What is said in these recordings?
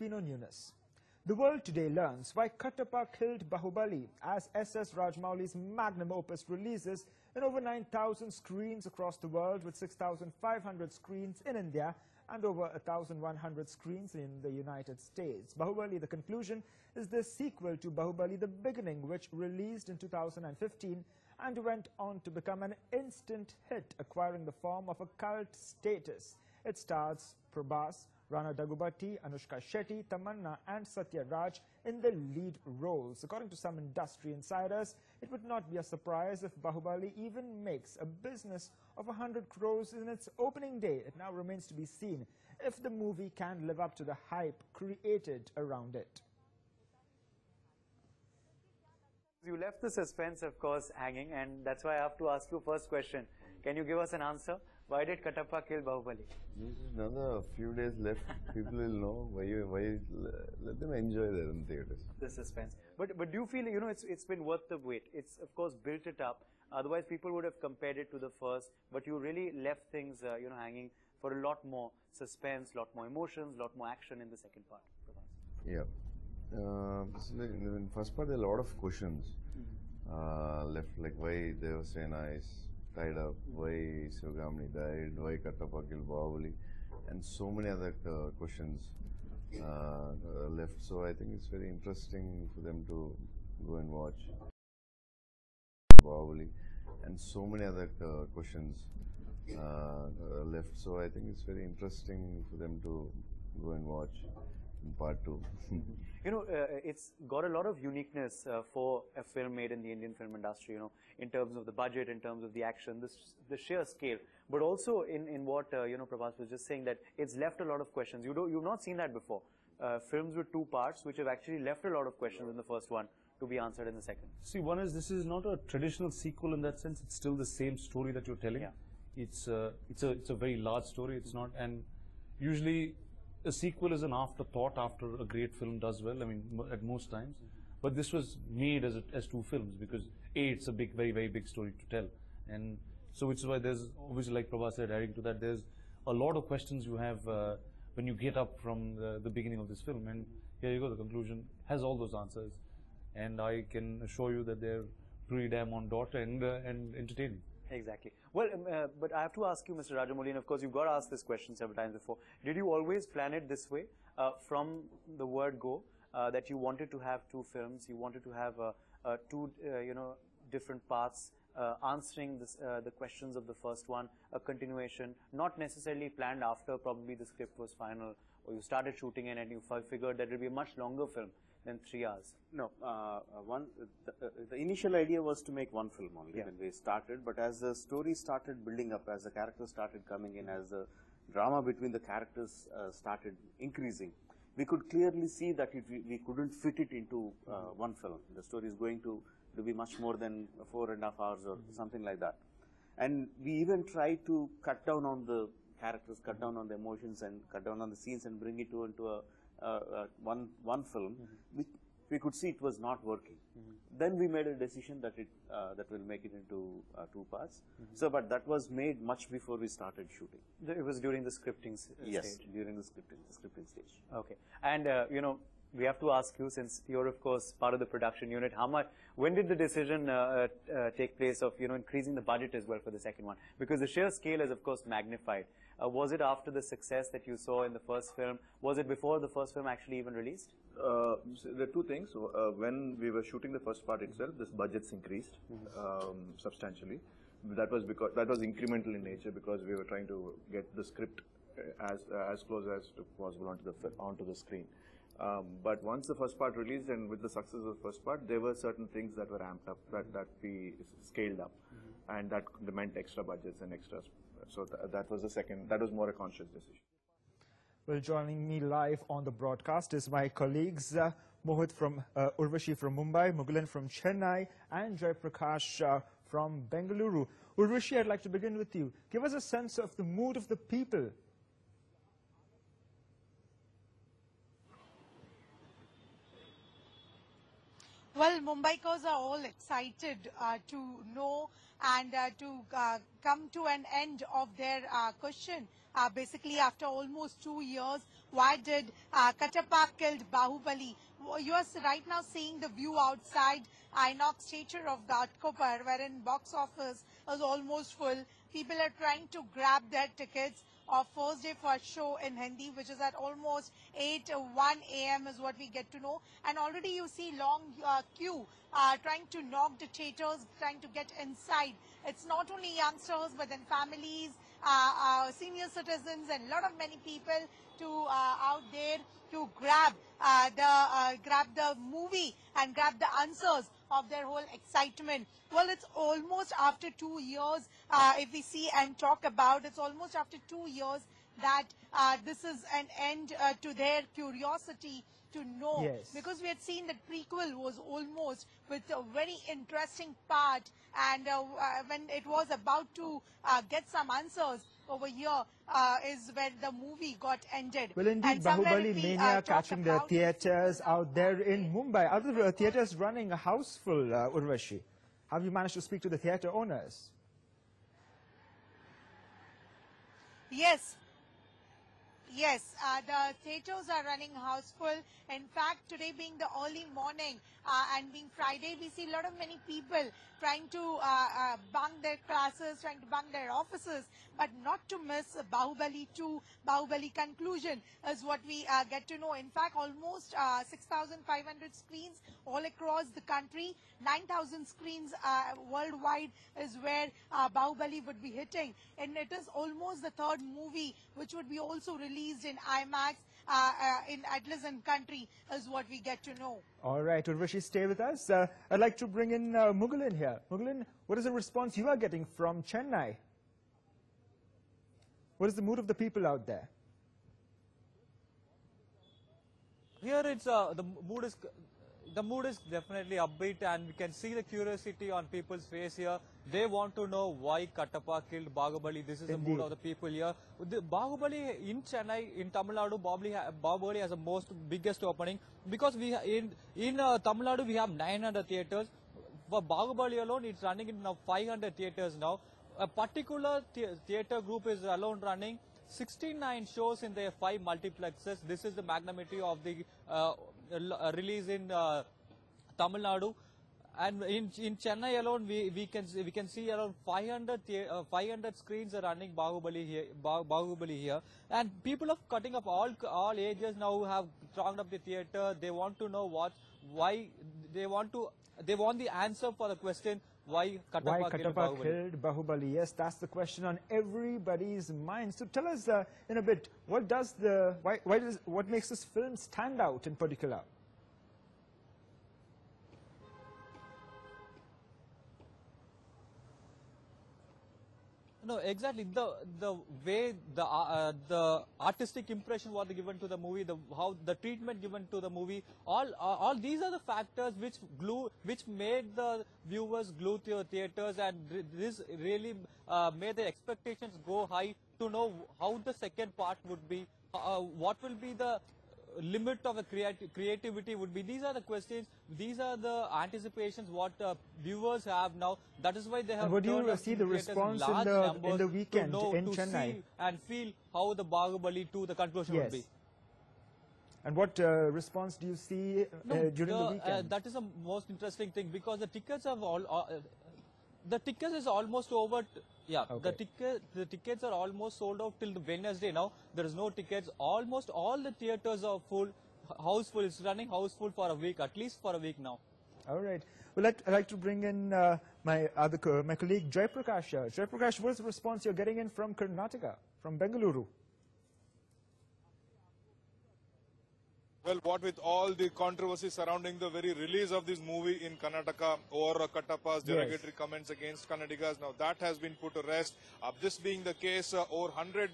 Crispino Nunes. The world today learns why Kattappa killed Baahubali as S.S. Rajamouli's magnum opus releases in over 9,000 screens across the world, with 6,500 screens in India and over 1,100 screens in the United States. Baahubali, the conclusion, is the sequel to Baahubali, the beginning, which released in 2015 and went on to become an instant hit, acquiring the form of a cult status. It stars Prabhas, Rana Daggubati, Anushka Shetty, Tamanna and Satya Raj in the lead roles. According to some industry insiders, it would not be a surprise if Baahubali even makes a business of 100 crores in its opening day. It now remains to be seen if the movie can live up to the hype created around it. You left the suspense, of course, hanging, and that's why I have to ask you first question. Can you give us an answer? Why did Kattappa kill Baahubali? There's another few days left. People will know why. Let them enjoy their own theaters. The suspense. But do you feel, it's been worth the wait? It's, of course, built it up. Otherwise, people would have compared it to the first. But you really left things, hanging for a lot more suspense, a lot more emotions, a lot more action in the second part. Yeah. In the first part, there are a lot of questions left, like why they were so nice. Tied up, why Sivagamani died, why Kattappa killed Baahubali, and so many other questions left. So I think it's very interesting for them to go and watch Baahubali, and so many other questions left. So I think it's very interesting for them to go and watch in part 2. It's got a lot of uniqueness for a film made in the Indian film industry, in terms of the budget, in terms of the action, the sheer scale, but also in what, Prabhas was just saying, that it's left a lot of questions. You've not seen that before. Films with 2 parts, which have actually left a lot of questions in the first one to be answered in the second. See, one is, this is not a traditional sequel in that sense. It's still the same story that you're telling. Yeah. It's a very large story. It's not, and usually a sequel is an afterthought after a great film does well, I mean, at most times. But this was made as 2 films because A, it's a big, very, very big story to tell. And so which is why there's, obviously, like Prabha said, adding to that, there's a lot of questions you have when you get up from the beginning of this film. And here you go, the conclusion has all those answers. And I can assure you that they're pretty damn on dot and entertaining. Exactly. Well, but I have to ask you, Mr. Rajamouli, and of course, you've got asked this question several times before. Did you always plan it this way from the word go, that you wanted to have 2 films, you wanted to have 2, different parts answering the questions of the first one, a continuation, not necessarily planned after probably the script was final, or you started shooting it and you figured that it would be a much longer film than 3 hours? No, the initial idea was to make 1 film only when we started, but as the story started building up, as the characters started coming in, as the drama between the characters started increasing, we could clearly see that we couldn't fit it into 1 film. The story is going to be much more than 4.5 hours or something like that. And we even tried to cut down on the characters, cut down on the emotions, and cut down on the scenes and bring it into one film, which we could see it was not working. Then we made a decision that that we'll make it into 2 parts. So, but that was made much before we started shooting. It was during the scripting stage? Yes, during the scripting stage. Okay. And, we have to ask you, since you're, of course, part of the production unit, when did the decision take place of, increasing the budget as well for the second one? Because the sheer scale is, of course, magnified. Was it after the success that you saw in the first film? Was it before the first film actually even released? So there are 2 things. When we were shooting the first part itself, this budgets increased substantially. That was incremental in nature, because we were trying to get the script as close as possible onto the screen. But once the first part released, and with the success of the first part, there were certain things that were amped up, that we scaled up, and that meant extra budgets and extras. So that was the second. That was more a conscious decision. Well, joining me live on the broadcast is my colleagues Mohit from Urvashi from Mumbai, Mugulan from Chennai, and Jai Prakash from Bengaluru. Urvashi, I'd like to begin with you. Give us a sense of the mood of the people. Well, Mumbaikars are all excited to know and to come to an end of their question. Basically, after almost 2 years, why did Katappa killed Baahubali? You are right now seeing the view outside Inox Theatre of Ghatkopar, wherein box office is almost full. People are trying to grab their tickets of first day first show in Hindi, which is at almost 8:01 a.m. is what we get to know. And already you see long queue trying to knock the theaters, trying to get inside. It's not only youngsters, but then families, senior citizens, and a lot of many people to out there to grab the movie and grab the answers of their whole excitement. Well, it's almost after 2 years, if we see and talk about, it's almost after 2 years that this is an end to their curiosity to know. Yes. Because we had seen that prequel was almost with a very interesting part, and when it was about to get some answers over here is when the movie got ended. Well, indeed, And somewhere Baahubali if we, mania talk catching the about theatres out there in Mumbai. Are the theatres running a house full, Urvashi? Have you managed to speak to the theatre owners? Yes. Yes, the theatres are running houseful. In fact, today being the early morning and being Friday, we see a lot of many people trying to bunk their classes, trying to bunk their offices, but not to miss Baahubali 2, Baahubali conclusion is what we get to know. In fact, almost 6,500 screens all across the country, 9,000 screens worldwide is where Baahubali would be hitting. And it is almost the third movie which would be also released in IMAX in Atlas and country is what we get to know. All right, Urvashi, stay with us. I'd like to bring in Mughal here. Mughal, what is the response you are getting from Chennai? What is the mood of the people out there? Here it's the mood is definitely upbeat, and we can see the curiosity on people's face here. They want to know why Katappa killed Baahubali. This is the mood of the people here. The Baahubali in Chennai, in Tamil Nadu, Baahubali has the most biggest opening, because we in Tamil Nadu we have 900 theatres. For Baahubali alone, it's running in now 500 theatres now. A particular theatre group is alone running 69 shows in their 5 multiplexes. This is the magnitude of the release in Tamil Nadu, and in Chennai alone we can see around 500 screens are running Baahubali here, and people of cutting up all ages now have thronged up the theatre. They want to know why they want the answer for the question. Why Katappa killed Baahubali? Yes, that's the question on everybody's mind. So tell us in a bit, what makes this film stand out in particular? No, exactly. The way the artistic impression was given to the movie, how the treatment given to the movie, all these are the factors which made the viewers glue to the theaters, and this really made the expectations go high to know how the second part would be, what will be the limit of the creativity would be. These are the questions, these are the anticipations what viewers have now. That is why they have. And what do you see the response in the weekend in Chennai? See and feel how the Baahubali 2, the conclusion would be. And what response do you see during the weekend? That is the most interesting thing, because the tickets have the tickets is almost over. Okay. The tickets are almost sold out till the Wednesday now. There is no tickets. Almost all the theaters are full, houseful. It's running houseful for a week, at least for a week now. All right. Well, I'd like to bring in my colleague Jai Prakash. Jai Prakash, what is the response you're getting in from Karnataka, from Bengaluru? Well, what with all the controversy surrounding the very release of this movie in Karnataka, or Katappa's derogatory comments against Kannadigas, now that has been put to rest. This being the case, over 100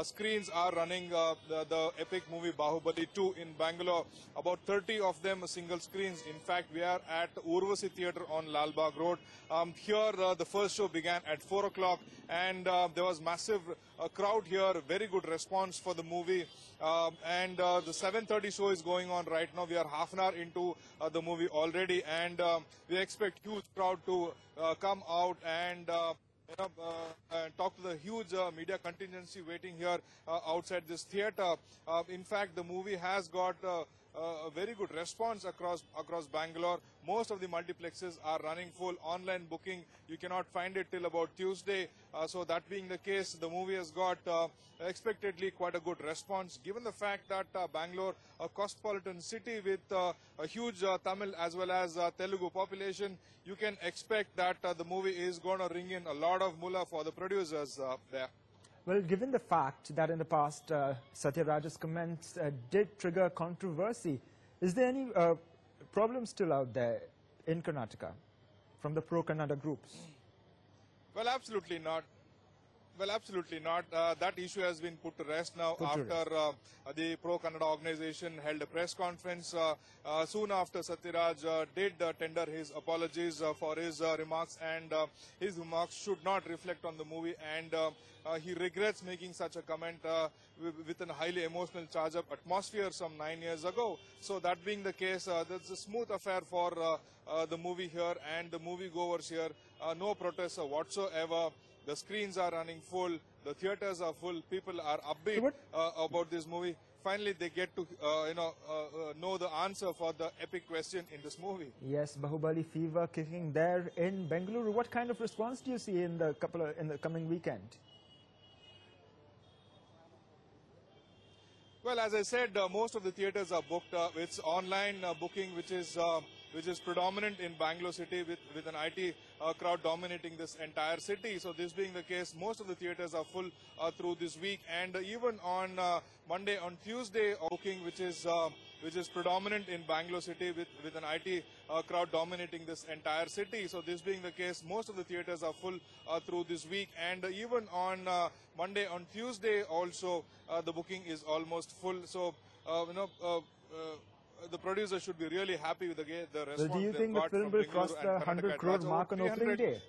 screens are running the epic movie Baahubali 2 in Bangalore. About 30 of them single screens. In fact, we are at Urvasi Theatre on Lal Bagh Road. Here, the first show began at 4 o'clock, and there was massive crowd here, very good response for the movie. And the 7:30 show is going on right now. We are half an hour into the movie already, and we expect huge crowd to come out and talk to the huge media contingency waiting here outside this theater. In fact, the movie has got a very good response across Bangalore. Most of the multiplexes are running full. Online booking, you cannot find it till about Tuesday. So that being the case, the movie has got expectedly quite a good response. Given the fact that Bangalore, a cosmopolitan city with a huge Tamil as well as Telugu population, you can expect that the movie is going to ring in a lot of mullah for the producers there. Well, given the fact that in the past Satya Raj's comments did trigger controversy, is there any problem still out there in Karnataka from the pro-Kannada groups? Well, absolutely not. Well, absolutely not. That issue has been put to rest now after the pro-Kannada organization held a press conference soon after Satyaraj did tender his apologies for his remarks, and his remarks should not reflect on the movie, and he regrets making such a comment with a highly emotional charge-up atmosphere some 9 years ago. So that being the case, that's a smooth affair for the movie here and the moviegoers here. No protests whatsoever. The screens are running full, the theaters are full, people are upbeat about this movie. Finally, they get to know the answer for the epic question in this movie. Yes, Baahubali fever kicking there in Bengaluru. What kind of response do you see in the coming weekend? Well, as I said, most of the theaters are booked. It's online booking, which is predominant in Bangalore city, with an IT crowd dominating this entire city. So this being the case, most of the theaters are full through this week, and even on Monday, on Tuesday, booking which is predominant in Bangalore city, with an IT crowd dominating this entire city. So this being the case, most of the theaters are full through this week, and even on Monday, on Tuesday also, the booking is almost full. So the producer should be really happy with the response. Well, do you think the film will cross the 100 crore mark on opening day?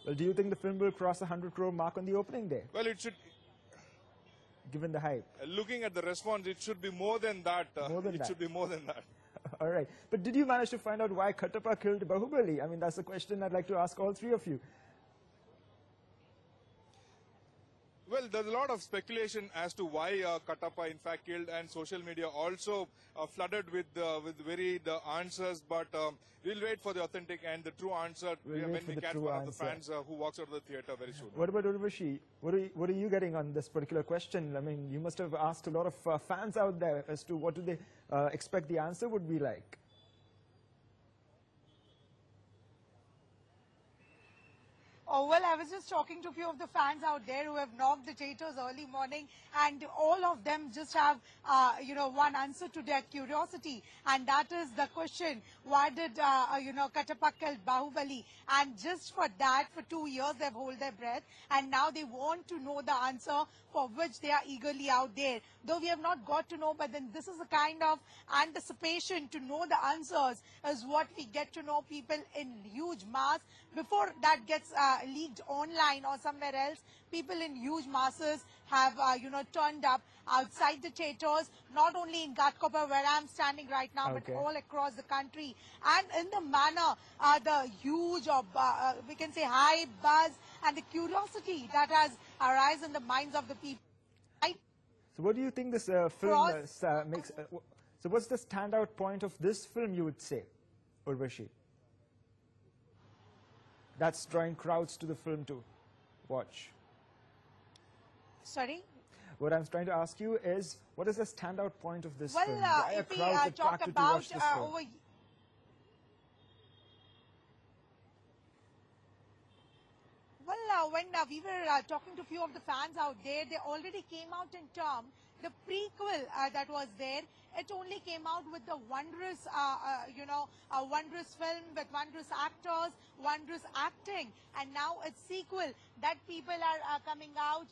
Well, do you think the film will cross the 100 crore mark on the opening day? Well, it should. Given the hype. Looking at the response, it should be more than that. Should be more than that. All right. But did you manage to find out why Kattappa killed Baahubali? I mean, that's a question I'd like to ask all three of you. Well, there's a lot of speculation as to why Kattappa in fact killed, and social media also flooded with varied answers. But we'll wait for the authentic and the true answer when we catch one of the fans who walks out of the theater very soon. What about Urvashi? What are you getting on this particular question? I mean, you must have asked a lot of fans out there as to what do they expect the answer would be like. Oh, well, I was just talking to a few of the fans out there who have knocked the theaters early morning, and all of them just have, one answer to their curiosity, and that is the question, why did, Kattappa kill Baahubali? And just for that, for 2 years, they've held their breath, and now they want to know the answer for which they are eagerly out there. Though we have not got to know, but then this is a kind of anticipation to know the answers is what we get to know people in huge mass. Before that gets leaked online or somewhere else, people in huge masses have, turned up outside the theaters, not only in Ghatkopar where I'm standing right now, but all across the country. And in the manner, the huge, we can say high buzz and the curiosity that has arisen in the minds of the people. So what do you think this film makes, so what's the standout point of this film, you would say, Urvashi? That's drawing crowds to the film to watch. Sorry? What I'm trying to ask you is, what is the standout point of this well, film? Why if we crowds talk attracted about to watch this film? When we were talking to a few of the fans out there, they already came out in term. The prequel that was there, it only came out with the wondrous, a wondrous film with wondrous actors, wondrous acting. And now it's sequel that people are coming out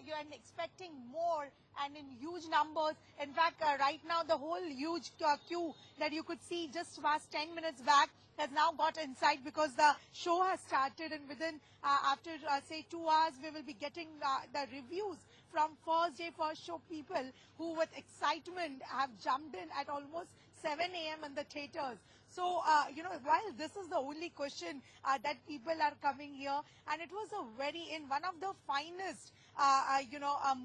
you're expecting more and in huge numbers. In fact, right now the whole huge queue that you could see just past 10 minutes back has now got inside because the show has started, and within after say 2 hours we will be getting the reviews from first day first show people who with excitement have jumped in at almost 7 a.m. in the theaters. So, while this is the only question that people are coming here, and it was one of the finest,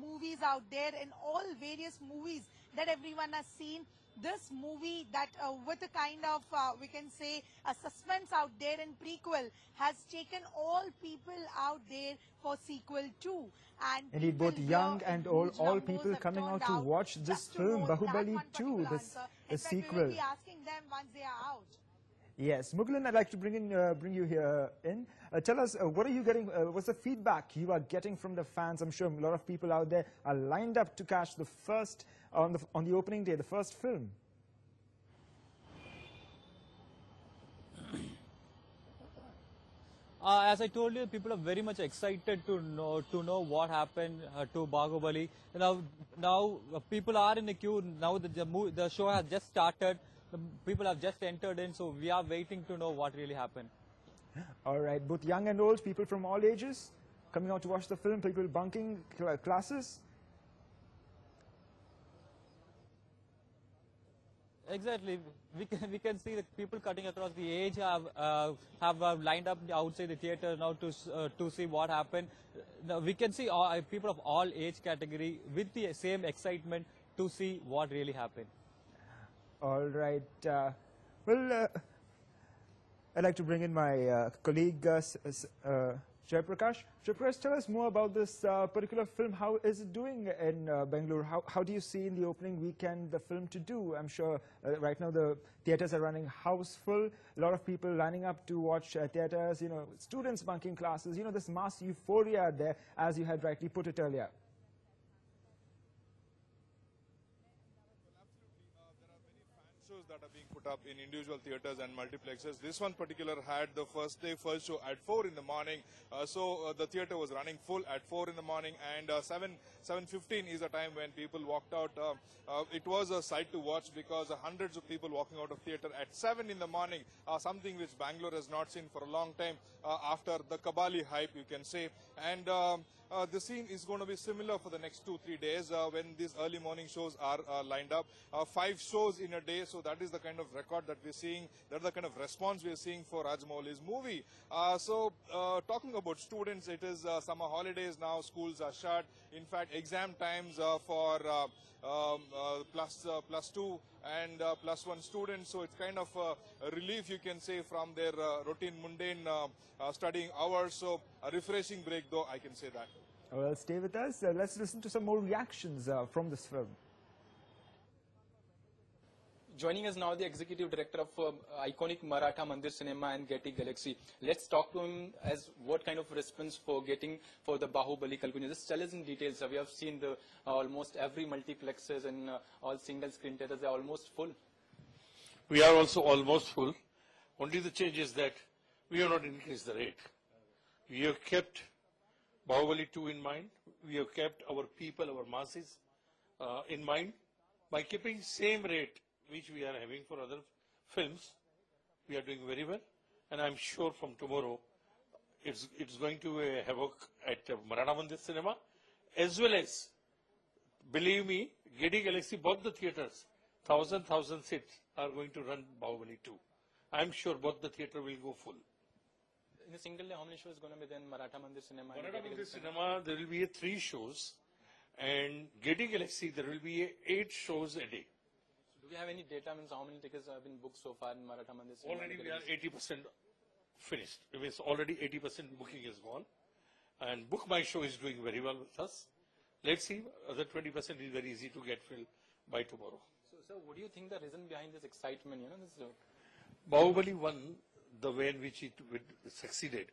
movies out there in all various movies that everyone has seen. This movie that with a kind of, we can say, a suspense out there in prequel has taken all people out there for sequel too. And indeed, both young and old, all people coming out to watch this film, Baahubali 2, the sequel. We will be asking them once they are out. Yes, Mughlan, I'd like to bring you here in. Tell us, what are you getting? What's the feedback you are getting from the fans? I'm sure a lot of people out there are lined up to catch the first on the opening day, the first film. As I told you, people are very much excited to know what happened to Baahubali. Now people are in the queue. Now the show has just started. The people have just entered in, so we are waiting to know what really happened. All right, both young and old, people from all ages coming out to watch the film, people bunking classes. Exactly, we can see the people cutting across the age have lined up outside the theater now to see what happened. Now we can see people of all age category with the same excitement to see what really happened. All right. I'd like to bring in my colleague, Jayaprakash. Jayaprakash, tell us more about this particular film. How is it doing in Bangalore? How do you see in the opening weekend the film to do? I'm sure right now the theaters are running house full. A lot of people lining up to watch theaters, students bunking classes, this mass euphoria there, as you had rightly put it earlier. Shows that are being put up in individual theaters and multiplexes. This one particular had the first show at 4 in the morning. So the theater was running full at 4 in the morning, and 7:15 is the time when people walked out. It was a sight to watch because hundreds of people walking out of theater at 7 in the morning, something which Bangalore has not seen for a long time after the Kabali hype, you can say. And the scene is going to be similar for the next 2-3 days when these early morning shows are lined up. 5 shows in a day, so that is the kind of record that we're seeing. That's the kind of response we're seeing for Rajamouli's movie. Talking about students, it is summer holidays now. Schools are shut. In fact, exam times for plus 2 and plus 1 students. So it's kind of a relief, you can say, from their routine, mundane studying hours. So a refreshing break, though, I can say that. Well, stay with us. Let's listen to some more reactions from this film. Joining us now, the executive director of iconic Maratha Mandir Cinema and Getty Galaxy. Let's talk to him as what kind of response for getting for the Baahubali Kalpana. Just tell us in details. We have seen the almost every multiplexes and all single screen theaters are almost full. We are also almost full. Only the change is that we have not increased the rate. We have kept Baahubali 2 in mind. We have kept our people, our masses in mind by keeping same rate which we are having for other films. We are doing very well, and I'm sure from tomorrow it's going to havoc at Maratha Mandir Cinema, as well as, believe me, Getty Galaxy, both the theaters, 1,000 seats are going to run Baahubali 2. I'm sure both the theater will go full. In a single day, how many shows going to be then Maratha Mandir Cinema? Maratha Mandir Cinema, there will be 3 shows, and Getty Galaxy, there will be 8 shows a day. Do we have any data means how many tickets have been booked so far in Maratha Mandir Cinema? Already we are 80% finished. It means already 80% booking is gone. And Book My Show is doing very well with us. Let's see, other 20% is very easy to get filled by tomorrow. So what do you think the reason behind this excitement? Baahubali 1, the way in which it succeeded,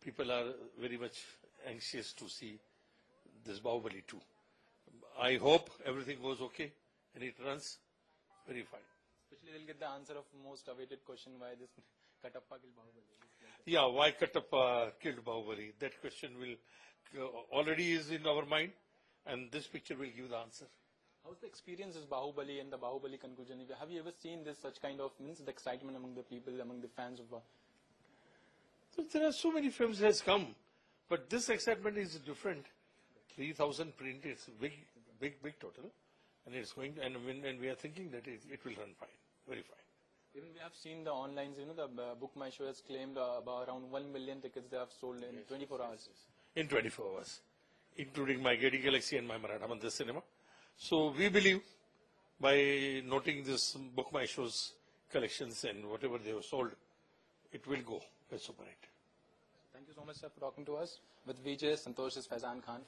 people are very much anxious to see this Baahubali 2. I hope everything goes okay and it runs very fine. Especially they'll get the answer of most awaited question why this Katappa killed Bahubali? Yeah, why Katappa killed Baahubali? That question will already is in our mind, and this picture will give the answer. How's the experience as Bahubali and the Bahubali conclusion? Have you ever seen this such kind of the excitement among the people, among the fans of? So there are so many films has come, but this excitement is different. 3,000 print is big total, and it's going. And we are thinking that it will run fine, very fine. Even we have seen the online, the Book My Show has claimed about around 1 million tickets they have sold in 24 hours. In 24 hours, including my Getty Galaxy and my Maratha Mandir cinema. So we believe by noting this Book My Show's collections and whatever they have sold, it will go as super hit. Thank you so much, sir, for talking to us. With Vijay, Santosh is Faizan Khan.